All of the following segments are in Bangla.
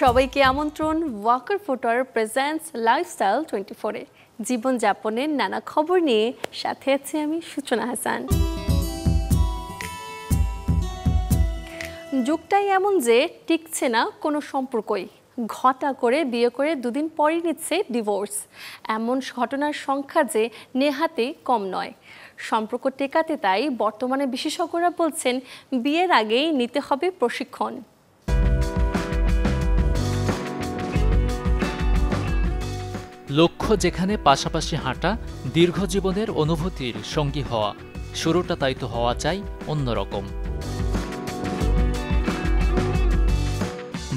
সবাইকে আমন্ত্রণ ওয়াকার ফুটওয়ার প্রেজেন্টস লাইফস্টাইল 24 এ জীবনযাপনের নানা খবর নিয়ে সাথে আছি আমি সূচনা হাসান। যুগটাই এমন যে টিকছে না কোনো সম্পর্কই, ঘটা করে বিয়ে করে দুদিন পরই নিচ্ছে ডিভোর্স। এমন ঘটনার সংখ্যা যে নেহাতেই কম নয়। সম্পর্ক টেকাতে তাই বর্তমানে বিশেষজ্ঞরা বলছেন বিয়ের আগেই নিতে হবে প্রশিক্ষণ। লক্ষ্য যেখানে পাশাপাশি হাঁটা, দীর্ঘ জীবনের অনুভূতির সঙ্গী হওয়া, শুরুটা তাই তো হওয়া চাই অন্যরকম।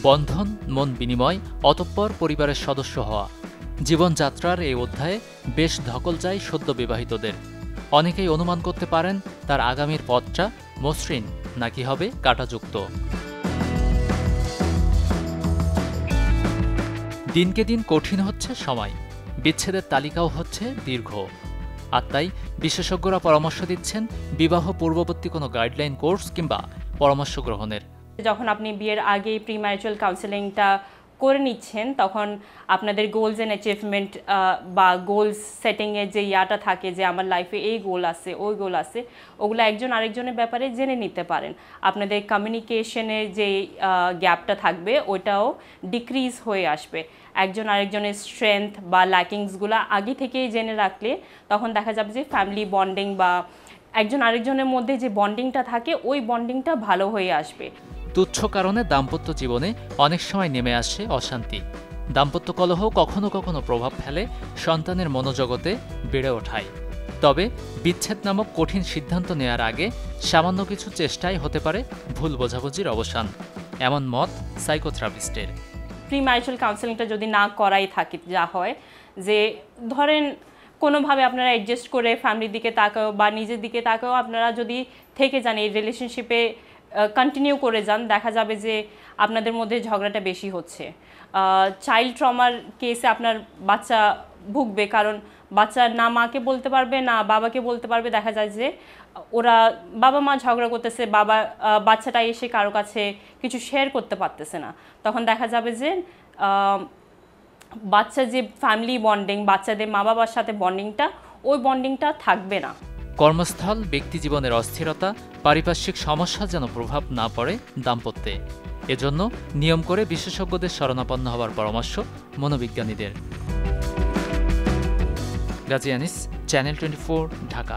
বন্ধন, মন বিনিময়, অতঃপর পরিবারের সদস্য হওয়া। জীবনযাত্রার এই অধ্যায়ে বেশ ধকল যায় সদ্য বিবাহিতদের। অনেকেই অনুমান করতে পারেন তার আগামীর পথটা মসৃণ নাকি হবে কাঁটাযুক্ত। দিনকে দিন কঠিন হচ্ছে সময়, বিচ্ছেদের তালিকাও হচ্ছে দীর্ঘ। আর তাই বিশেষজ্ঞরা পরামর্শ দিচ্ছেন বিবাহ পূর্ববর্তী কোনো গাইডলাইন কোর্স কিংবা পরামর্শ গ্রহণের। যখন আপনি বিয়ের আগেই প্রি ম্যারিটাল কাউন্সেলিংটা করে নিচ্ছেন, তখন আপনাদের গোলস অ্যান্ড অ্যাচিভমেন্ট বা গোলস সেটিংয়ের যে ইয়াটা থাকে যে আমার লাইফে এই গোল আছে, ওই গোল আছে, ওগুলো একজন আরেকজনের ব্যাপারে জেনে নিতে পারেন। আপনাদের কমিউনিকেশনের যে গ্যাপটা থাকবে ওইটাও ডিক্রিজ হয়ে আসবে। একজন আরেকজনের স্ট্রেংথ বা ল্যাকিংসগুলো আগে থেকেই জেনে রাখলে তখন দেখা যাবে যে ফ্যামিলি বন্ডিং বা একজন আরেকজনের মধ্যে যে বন্ডিংটা থাকে ওই বন্ডিংটা ভালো হয়ে আসবে। তুচ্ছ কারণে দাম্পত্য জীবনে অনেক সময় নেমে আসে অশান্তি। দাম্পত্য কলহ কখনো কখনো প্রভাব ফেলে সন্তানের মনোজগতে বেড়ে ওঠায়। তবে বিচ্ছেদ নামক কঠিন সিদ্ধান্ত নেয়ার আগে সামান্য কিছু চেষ্টাই হতে পারে ভুল বোঝাবুঝির অবসান, এমন মত সাইকোথেরাপিস্টের। প্রি ম্যারিটাল কাউন্সেলিংটা যদি না করাই থাকে, যা হয় যে ধরেন কোনোভাবে আপনারা অ্যাডজাস্ট করে ফ্যামিলির দিকে তাকাও বা নিজের দিকে তাকাও আপনারা যদি থেকে যান, এই রিলেশনশিপে কন্টিনিউ করে যান, দেখা যাবে যে আপনাদের মধ্যে ঝগড়াটা বেশি হচ্ছে। চাইল্ড ট্রমার কেসে আপনার বাচ্চা ভুগবে, কারণ বাচ্চা না মাকে বলতে পারবে না বাবাকে বলতে পারবে। দেখা যায় যে ওরা বাবা মা ঝগড়া করতেছে, বাচ্চাটা এসে কারো কাছে কিছু শেয়ার করতে পারতেছে না। তখন দেখা যাবে যে বাচ্চা যে ফ্যামিলি বন্ডিং, বাচ্চাদের মা বাবার সাথে বন্ডিংটা, ওই বন্ডিংটা থাকবে না। কর্মস্থল, ব্যক্তি জীবনের অস্থিরতা, পারিপার্শ্বিক সমস্যা যেন প্রভাব না পড়ে দাম্পত্যে। এজন্য নিয়ম করে বিশেষজ্ঞদের শরণাপন্ন হওয়ার পরামর্শ মনোবিজ্ঞানীদের। গাজী আনিস, চ্যানেল 24, ঢাকা।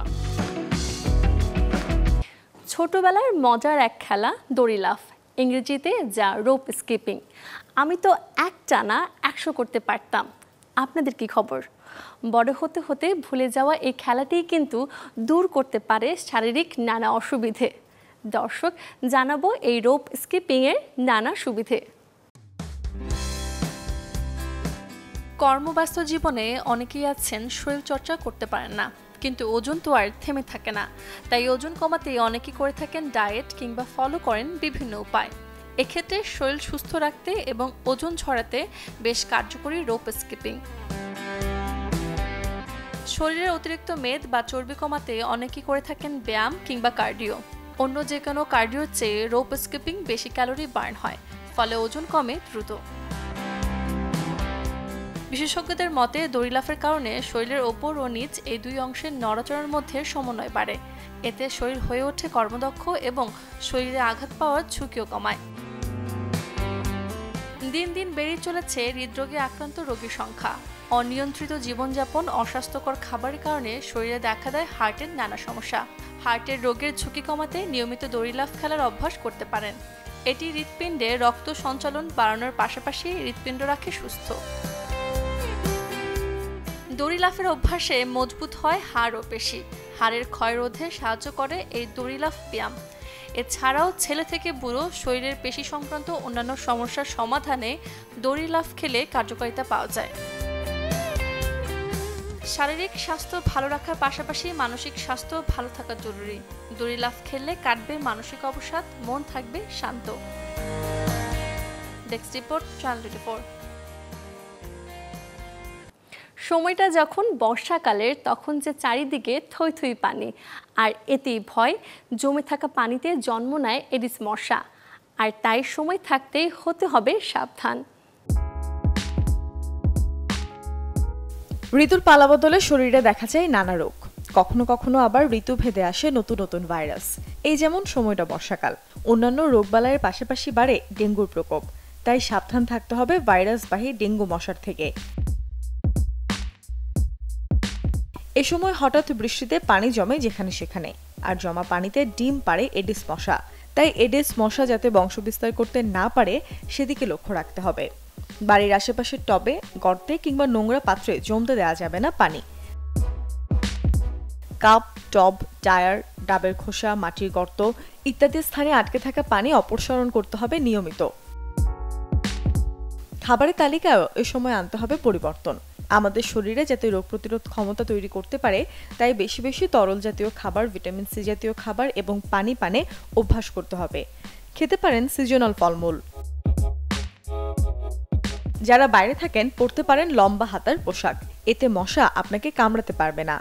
ছোটবেলার মজার এক খেলা দড়ি লাফ, ইংরেজিতে যা রোপ স্কিপিং। আমি তো একটানা 100 করতে পারতাম। আপনাদের কি খবর? বড় হতে হতে ভুলে যাওয়া এই খেলাটি কিন্তু দূর করতে পারে শারীরিক নানা অসুবিধে। দর্শক, জানাবো এই রোপ স্কিপিংয়ের নানা সুবিধে। কর্মব্যস্ত জীবনে অনেকেই আছেন শরীরচর্চা করতে পারেন না, কিন্তু ওজন তো আর থেমে থাকে না। তাই ওজন কমাতে অনেকে করে থাকেন ডায়েট কিংবা ফলো করেন বিভিন্ন উপায়। এক্ষেত্রে শরীর সুস্থ রাখতে এবং ওজন ঝরাতে বেশ কার্যকরী রোপ স্কিপিং। শরীরের অতিরিক্ত মেদ বা চর্বি কমাতে অনেকেই করে থাকেন ব্যায়াম কিংবা কার্ডিও। অন্য যে কোনো কার্ডিওর চেয়ে রোপ স্কিপিং বেশি ক্যালোরি বার্ন হয়, ফলে ওজন কমে দ্রুত। বিশেষজ্ঞদের মতে দড়ি লাফের কারণে শরীরের ওপর ও নিচ এই দুই অংশের নড়াচড়ার মধ্যে সমন্বয় বাড়ে। এতে শরীর হয়ে ওঠে কর্মদক্ষ এবং শরীরে আঘাত পাওয়ার ঝুঁকিও কমায়। দিন দিন বেড়ে চলেছে হৃদরোগে আক্রান্ত রোগীর সংখ্যা। অনিয়ন্ত্রিত জীবনযাপন, অস্বাস্থ্যকর খাবারের কারণে শরীরে দেখা দেয় হার্টের নানা সমস্যা। হার্টের রোগের ঝুঁকি কমাতে নিয়মিত দড়ি লাফ খেলার অভ্যাস করতে পারেন। এটি হৃৎপিণ্ডে রক্ত সঞ্চালন বাড়ানোর পাশাপাশি হৃৎপিণ্ড রাখে সুস্থ। দড়ি লাফের অভ্যাসে মজবুত হয় হাড় ও পেশি। হাড়ের ক্ষয় রোধে সাহায্য করে এই দড়ি লাফ ব্যায়াম। এছাড়াও ছেলে থেকে বুড়ো শরীরের পেশি সংক্রান্ত অন্যান্য সমস্যার সমাধানে দড়ি লাফ খেলে কার্যকারিতা পাওয়া যায়। শারীরিক স্বাস্থ্য ভালো রাখার পাশাপাশি মানসিক স্বাস্থ্য ভালো থাকা জরুরি। দড়ি লাফ খেললে কাটবে মানসিক অবসাদ, মন থাকবে শান্ত। Desk report, channel 24। সময়টা যখন বর্ষাকালের, তখন যে চারিদিকে থই থই পানি, আর এতেই ভয় জমে থাকা পানিতে জন্ম নেয় এডিস মশা। আর তাই সময় থাকতেই হতে হবে সাবধান। ঋতুর পালাবদলে শরীরে দেখা যায় নানা রোগ, কখনো কখনো আবার ঋতুভেদে আসে নতুন নতুন ভাইরাস। এই যেমন সময়টা বর্ষাকাল, অন্যান্য রোগবালাইয়ের পাশাপাশি বাড়ে ডেঙ্গুর প্রকোপ। তাই সাবধান থাকতে হবে ভাইরাসবাহী ডেঙ্গু মশার থেকে। এ সময় হঠাৎ বৃষ্টিতে পানি জমে যেখানে সেখানে, আর জমা পানিতে ডিম পাড়ে এডিস মশা। তাই এডিস মশা যাতে বংশবিস্তার করতে না পারে সেদিকে লক্ষ্য রাখতে হবে। বাড়ির আশেপাশের টবে, গর্তে কিংবা নোংরা পাত্রে জমতে দেওয়া যাবে না পানি। কাপ, টব, টায়ার, ডাবের খোসা, মাটির গর্ত ইত্যাদি স্থানে আটকে থাকা পানি অপসারণ করতে হবে নিয়মিত। খাবারের তালিকায়ও এ সময় আনতে হবে পরিবর্তন। আমাদের শরীরে যাতে রোগ প্রতিরোধ ক্ষমতা তৈরি করতে পারে, তাই বেশি বেশি তরল জাতীয় খাবার, ভিটামিন সি জাতীয় খাবার এবং পানি পানে অভ্যাস করতে হবে। খেতে পারেন সিজনাল ফলমূল। যারা বাইরে থাকেন পরতে পারেন লম্বা হাতার পোশাক, এতে মশা আপনাকে কামড়াতে পারবে না।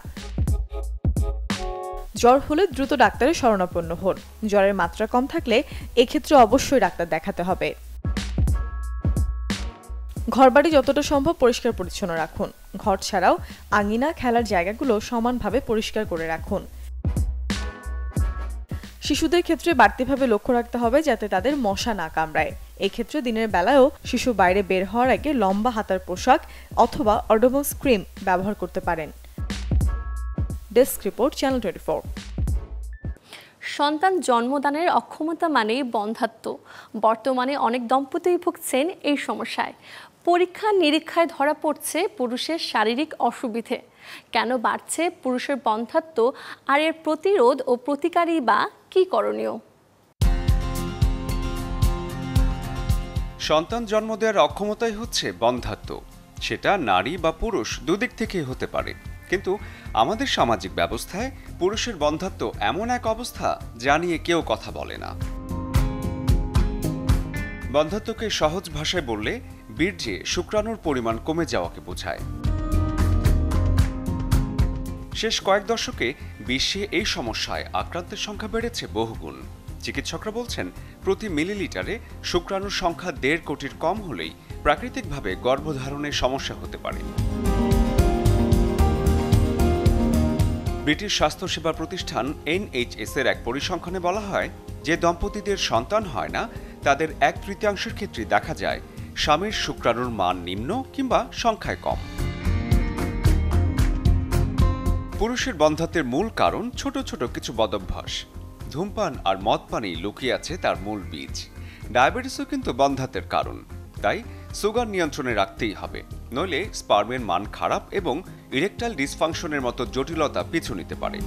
জ্বর হলে দ্রুত ডাক্তারের শরণাপন্ন হন। জ্বরের মাত্রা কম থাকলে এক্ষেত্রে অবশ্যই ডাক্তার দেখাতে হবে। ঘরবাড়ি যতটা সম্ভব পরিষ্কার পরিচ্ছন্ন রাখুন। ঘর ছাড়াও আঙিনা, খেলার জায়গাগুলো সমানভাবে পরিষ্কার করে রাখুন। শিশুদের ক্ষেত্রে বাড়তিভাবে লক্ষ্য রাখতে হবে যাতে তাদের মশা না কামড়ায়। এক্ষেত্রে দিনের বেলায়ও শিশু বাইরে বের হওয়ার আগে লম্বা হাতার পোশাক অথবা অডোমস ক্রিম ব্যবহার করতে পারেন। Desk report, channel 24। সন্তান জন্মদানের অক্ষমতা মানেই বন্ধ্যাত্ব। বর্তমানে অনেক দম্পতিই ভুগছেন এই সমস্যায়। পরীক্ষা নিরীক্ষায় ধরা পড়ছে পুরুষের শারীরিক অসুবিধে। কেন বাড়ছে পুরুষের বন্ধ্যাত্ব, আর এর প্রতিরোধ ও প্রতিকারই বা কী করণীয়? সন্তান জন্ম দেওয়ার অক্ষমতাই হচ্ছে বন্ধ্যাত্ব। সেটা নারী বা পুরুষ দুদিক থেকেই হতে পারে, কিন্তু আমাদের সামাজিক ব্যবস্থায় পুরুষের বন্ধ্যাত্ব এমন এক অবস্থা যা নিয়ে কেউ কথা বলে না। বন্ধ্যাত্বকে সহজ ভাষায় বললে বীর্যে শুক্রাণুর পরিমাণ কমে যাওয়াকে বোঝায়। শেষ কয়েক দশকে বিশ্বে এই সমস্যায় আক্রান্তের সংখ্যা বেড়েছে বহুগুণ। চিকিৎসকরা বলছেন প্রতি মিলিলিটারে শুক্রাণুর সংখ্যা 1.5 কোটির কম হলেই প্রাকৃতিকভাবে গর্ভধারণের সমস্যা হতে পারে। ব্রিটিশ স্বাস্থ্যসেবা প্রতিষ্ঠান NHS এর এক পরিসংখ্যানে বলা হয়, যে দম্পতিদের সন্তান হয় না তাদের 1/3 ক্ষেত্রে দেখা যায় স্বামীর শুক্রাণুর মান নিম্ন কিংবা সংখ্যায় কম। পুরুষের বন্ধ্যাত্বের মূল কারণ ছোট ছোট কিছু বদভ্যাস। ধূমপান আর মদ পানি লুকিয়ে আছে তার মূল বীজ। ডায়াবেটিসও কিন্তু বন্ধ্যাত্বের কারণ। তাই সুগার নিয়ন্ত্রণে রাখতেই হবে, নইলে স্পার্মের মান খারাপ এবং ইরেকটাইল ডিসফাংশনের মতো জটিলতা পিছু নিতে পারে।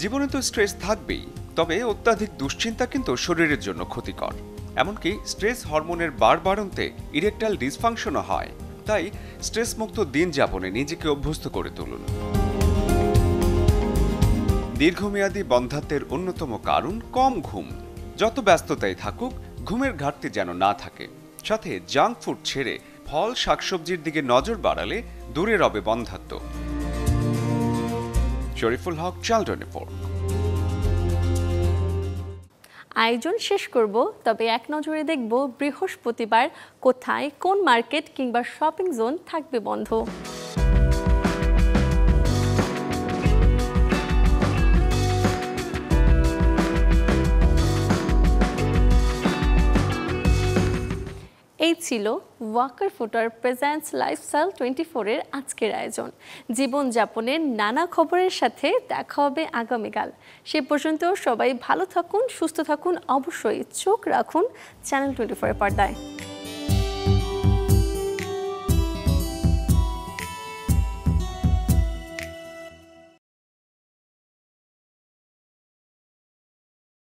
জীবনে তো স্ট্রেস থাকবেই, তবে অত্যাধিক দুশ্চিন্তা কিন্তু শরীরের জন্য ক্ষতিকর। এমনকি স্ট্রেস হরমোনের বাড়বাড়ন্তে ইরেকটাইল ডিসফাংশনও হয়। তাই স্ট্রেস মুক্ত দিন যাপনে নিজেকে অভ্যস্ত করে তুলুন। দীর্ঘমেয়াদী বন্ধ্যাত্বের অন্যতম কারণ কম ঘুম। যত ব্যস্ততাই থাকুক, ঘুমের ঘাটতি যেন না থাকে। সাথে জাঙ্ক ফুড ছেড়ে ফল, শাকসবজির দিকে নজর বাড়ালে দূরে রবে বন্ধ্যাত্ব। শরীফুল হক, চ্যানেল 24। আয়োজন শেষ করব, তবে এক নজরে দেখব বৃহস্পতিবার কোথায়, কোন মার্কেট কিংবা শপিং জোন থাকবে বন্ধ। এই ছিল ওয়াকার ফুটওয়্যার প্রেজেন্টস লাইফস্টাইল 24-এর আজকের আয়োজন। জীবনযাপনের নানা খবরের সাথে দেখা হবে আগামীকাল। সে পর্যন্ত সবাই ভালো থাকুন, সুস্থ থাকুন, অবশ্যই চোখ রাখুন চ্যানেল 24-এর পর্দায়।